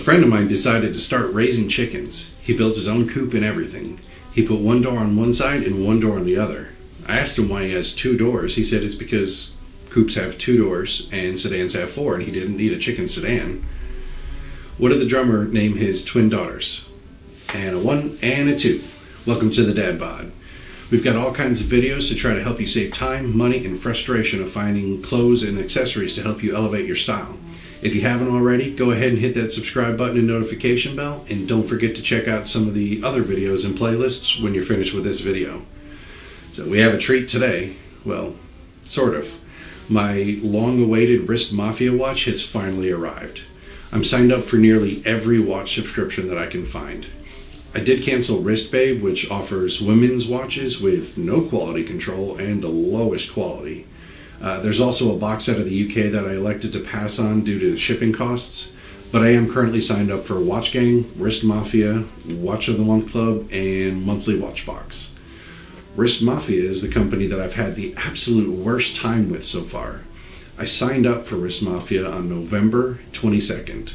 friend of mine decided to start raising chickens. He built his own coop and everything. He put one door on one side and one door on the other. I asked him why he has two doors. He said it's because coops have two doors and sedans have four, and he didn't need a chicken sedan. What did the drummer name his twin daughters? And a 1 and a 2. Welcome to the Dad Bod. We've got all kinds of videos to try to help you save time, money, and frustration of finding clothes and accessories to help you elevate your style. If you haven't already, go ahead and hit that subscribe button and notification bell, and don't forget to check out some of the other videos and playlists when you're finished with this video. So we have a treat today. Well, sort of. My long-awaited wrist Mafia watch has finally arrived. I'm signed up for nearly every watch subscription that I can find. I did cancel Wrist Babe, which offers women's watches with no quality control and the lowest quality. There's also a box out of the UK that I elected to pass on due to the shipping costs, but I am currently signed up for Watch Gang, Wrist Mafia, Watch of the Month Club, and Monthly Watch Box. Wrist Mafia is the company that I've had the absolute worst time with so far. I signed up for Wrist Mafia on November 22nd.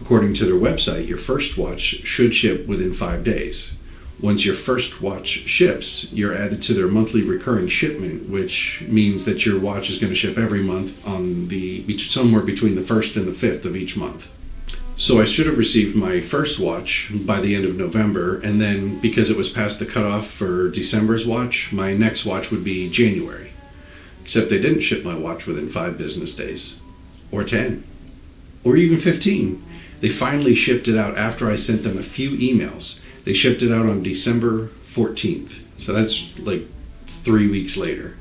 According to their website, your first watch should ship within 5 days. Once your first watch ships, you're added to their monthly recurring shipment, which means that your watch is going to ship every month on somewhere between the 1st and the 5th of each month. So I should have received my first watch by the end of November, and then because it was past the cutoff for December's watch, my next watch would be January. Except they didn't ship my watch within 5 business days. Or 10. Or even 15. They finally shipped it out after I sent them a few emails. They shipped it out on December 14th. So that's like 3 weeks later.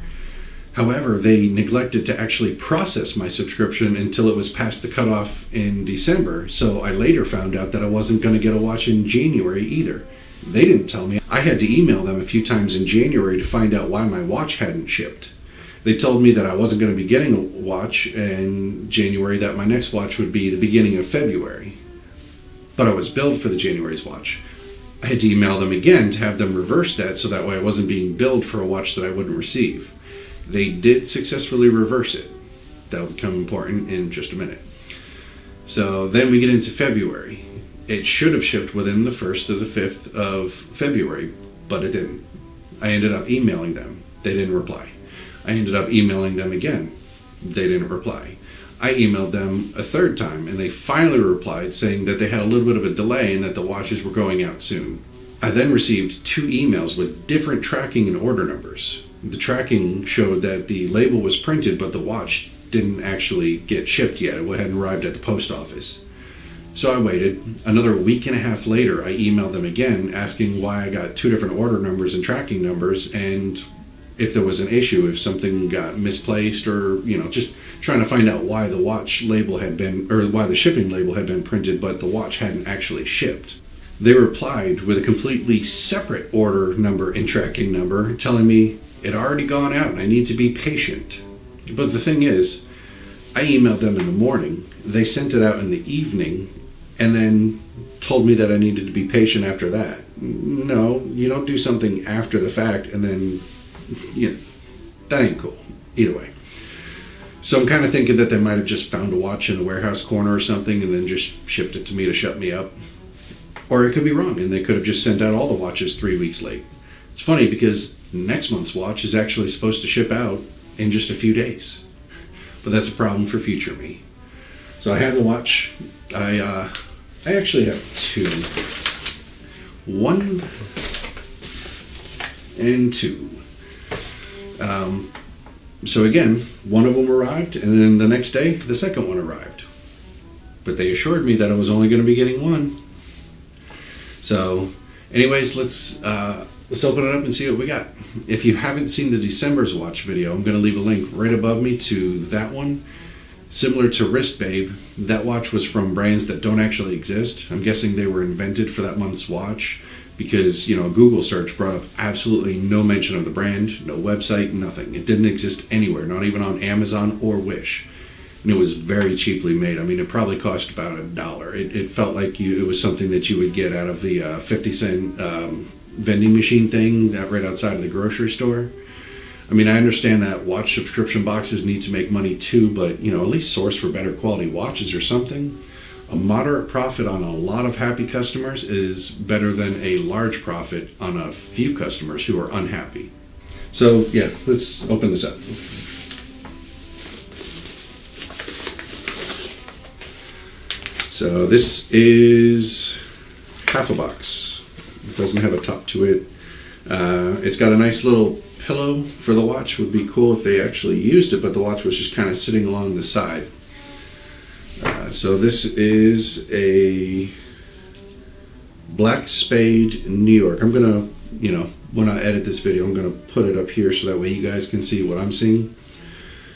However, they neglected to actually process my subscription until it was past the cutoff in December. So I later found out that I wasn't going to get a watch in January either. They didn't tell me. I had to email them a few times in January to find out why my watch hadn't shipped. They told me that I wasn't going to be getting a watch in January, that my next watch would be the beginning of February. But I was billed for the January's watch. I had to email them again to have them reverse that so that way I wasn't being billed for a watch that I wouldn't receive. They did successfully reverse it. That'll become important in just a minute. So then we get into February. It should have shipped within the 1st or the 5th of February, but it didn't. I ended up emailing them. They didn't reply. I ended up emailing them again. They didn't reply. I emailed them a third time, and they finally replied saying that they had a little bit of a delay and that the watches were going out soon. I then received 2 emails with different tracking and order numbers. The tracking showed that the label was printed, but the watch didn't actually get shipped yet. It hadn't arrived at the post office. So I waited. Another week and a half later, I emailed them again asking why I got 2 different order numbers and tracking numbers, and if there was an issue, if something got misplaced, or just trying to find out why the watch label had been, or why the shipping label had been printed but the watch hadn't actually shipped. They replied with a completely separate order number and tracking number telling me it had already gone out and I need to be patient. But the thing is, I emailed them in the morning, they sent it out in the evening, and then told me that I needed to be patient after that. No, you don't do something after the fact and then that ain't cool. Either way. So I'm kind of thinking that they might have just found a watch in a warehouse corner or something and then just shipped it to me to shut me up. Or it could be wrong and they could have just sent out all the watches 3 weeks late. It's funny because next month's watch is actually supposed to ship out in just a few days. But that's a problem for future me. So I have the watch. I actually have 2. 1 and 2. So again, one of them arrived, and then the next day, the second one arrived. But they assured me that I was only going to be getting 1. So, anyways, let's open it up and see what we got. If you haven't seen the December's watch video, I'm going to leave a link right above me to that one. Similar to Wrist Babe, that watch was from brands that don't actually exist. I'm guessing they were invented for that month's watch because, a Google search brought up absolutely no mention of the brand, no website, nothing. It didn't exist anywhere, not even on Amazon or Wish. And it was very cheaply made. I mean, it probably cost about $1. It felt like it was something that you would get out of the 50-cent vending machine thing right outside of the grocery store. I mean, I understand that watch subscription boxes need to make money too, but, at least source for better quality watches or something. A moderate profit on a lot of happy customers is better than a large profit on a few customers who are unhappy. So yeah, let's open this up. So this is half a box. It doesn't have a top to it. It's got a nice little pillow for the watch. Would be cool if they actually used it, but the watch was just kind of sitting along the side. So this is a Black Spade New York. I'm gonna, when I edit this video, I'm gonna put it up here so that way you guys can see what I'm seeing.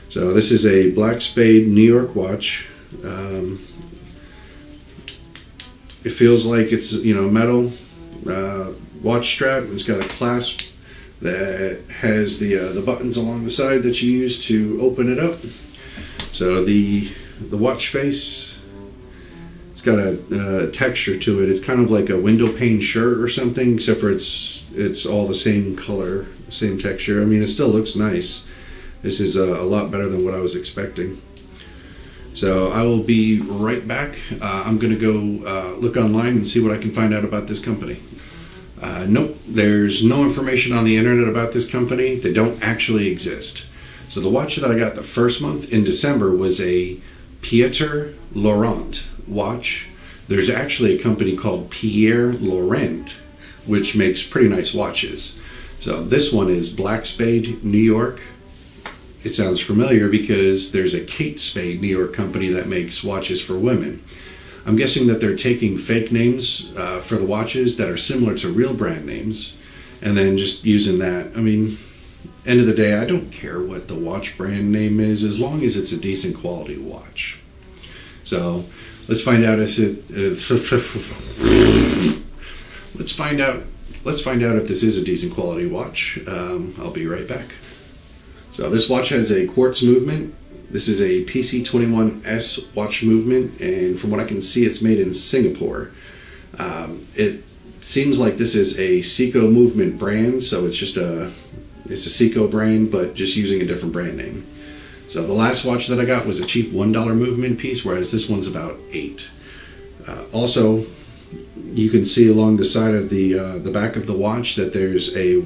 So this is a Black Spade New York watch. It feels like it's metal watch strap. It's got a clasp that has the buttons along the side that you use to open it up. So the watch face, it's got a texture to it. It's kind of like a window pane shirt or something, except for it's all the same color, same texture. I mean, it still looks nice. This is a lot better than what I was expecting. So I will be right back. I'm going to go look online and see what I can find out about this company. Nope, there's no information on the internet about this company. They don't actually exist. So the watch that I got the first month in December was a Pieter Laurent watch. There's actually a company called Pierre Laurent, which makes pretty nice watches. So this one is Black Spade New York. It sounds familiar because there's a Kate Spade New York company that makes watches for women. I'm guessing that they're taking fake names for the watches that are similar to real brand names and then just using that. I mean, end of the day, I don't care what the watch brand name is as long as it's a decent quality watch. So let's find out if this is a decent quality watch. I'll be right back. So this watch has a quartz movement. This is a PC21S watch movement, and from what I can see, it's made in Singapore. It seems like this is a Seiko movement brand, so it's a Seiko brand, but just using a different brand name. So the last watch that I got was a cheap $1 movement piece, whereas this one's about $8. Also, you can see along the side of the back of the watch that there's a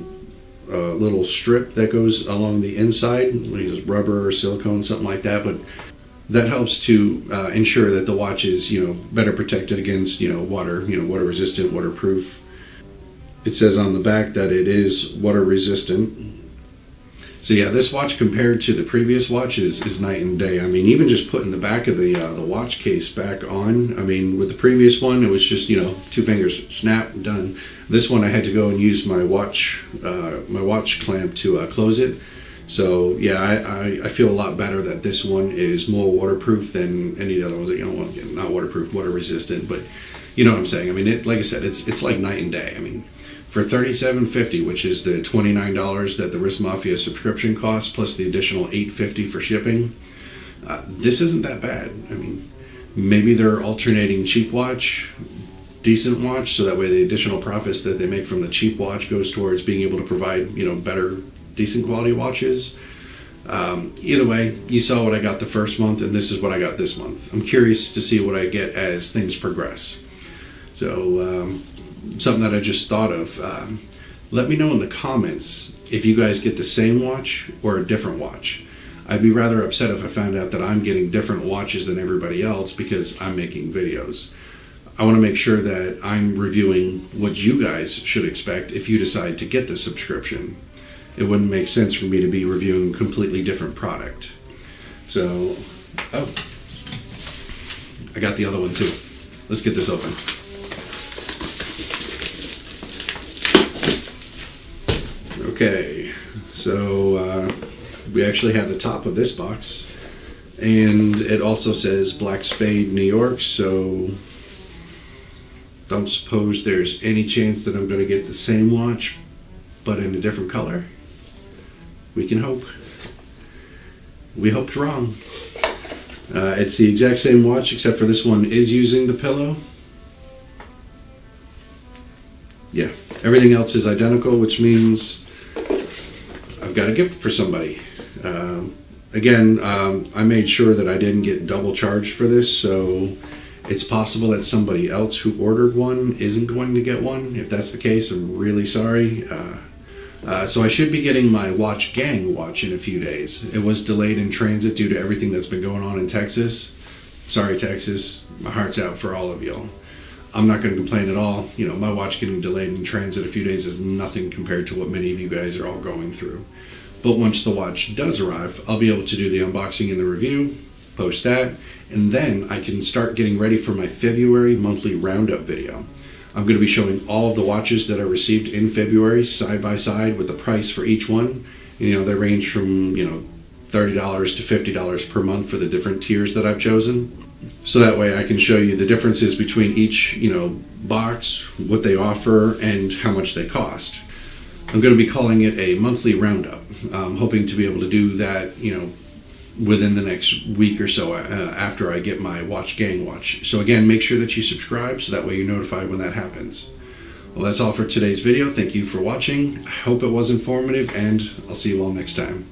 little strip that goes along the inside, like rubber or silicone, something like that, but that helps to ensure that the watch is better protected against water, water resistant, waterproof. It says on the back that it is water resistant. So yeah, this watch compared to the previous watch is night and day. I mean, even just putting the back of the watch case back on, I mean, with the previous one, it was just, 2 fingers, snap, done. This one I had to go and use my watch clamp to close it. So yeah, I feel a lot better that this one is more waterproof than any of the other ones. Not waterproof, water resistant, but you know what I'm saying. I mean, like I said, it's like night and day. I mean, for $37.50, which is the $29 that the Wrist Mafia subscription costs, plus the additional $8.50 for shipping, this isn't that bad. I mean, maybe they're alternating cheap watch, decent watch, so that way the additional profits that they make from the cheap watch goes towards being able to provide, better, decent quality watches. Either way, you saw what I got the first month, and this is what I got this month. I'm curious to see what I get as things progress. So, something that I just thought of, let me know in the comments if you guys get the same watch or a different watch. I'd be rather upset if I found out that I'm getting different watches than everybody else because I'm making videos. I want to make sure that I'm reviewing what you guys should expect if you decide to get the subscription. It wouldn't make sense for me to be reviewing a completely different product. So, I got the other one too. Let's get this open. Okay, so we actually have the top of this box, and it also says Black Spade New York, so don't suppose there's any chance that I'm going to get the same watch but in a different color. We can hope. We hoped wrong. It's the exact same watch, except for this one is using the pillow. Yeah, everything else is identical, which means I've got a gift for somebody. Again, I made sure that I didn't get double charged for this, so It's possible that somebody else who ordered one isn't going to get one. If that's the case, I'm really sorry. So I should be getting my Watch Gang watch in a few days. It was delayed in transit due to everything that's been going on in Texas. Sorry, Texas. My heart's out for all of y'all. I'm not going to complain at all. You know, my watch getting delayed in transit a few days is nothing compared to what many of you guys are all going through. But once the watch does arrive, I'll be able to do the unboxing and the review, post that, and then I can start getting ready for my February monthly roundup video. I'm going to be showing all of the watches that I received in February side by side with the price for each one. You know, they range from, $30 to $50 per month for the different tiers that I've chosen. So that way I can show you the differences between each, box, what they offer, and how much they cost. I'm going to be calling it a monthly roundup. I'm hoping to be able to do that, within the next week or so after I get my Watch Gang watch. So again, make sure that you subscribe so that way you're notified when that happens. Well, that's all for today's video. Thank you for watching. I hope it was informative, and I'll see you all next time.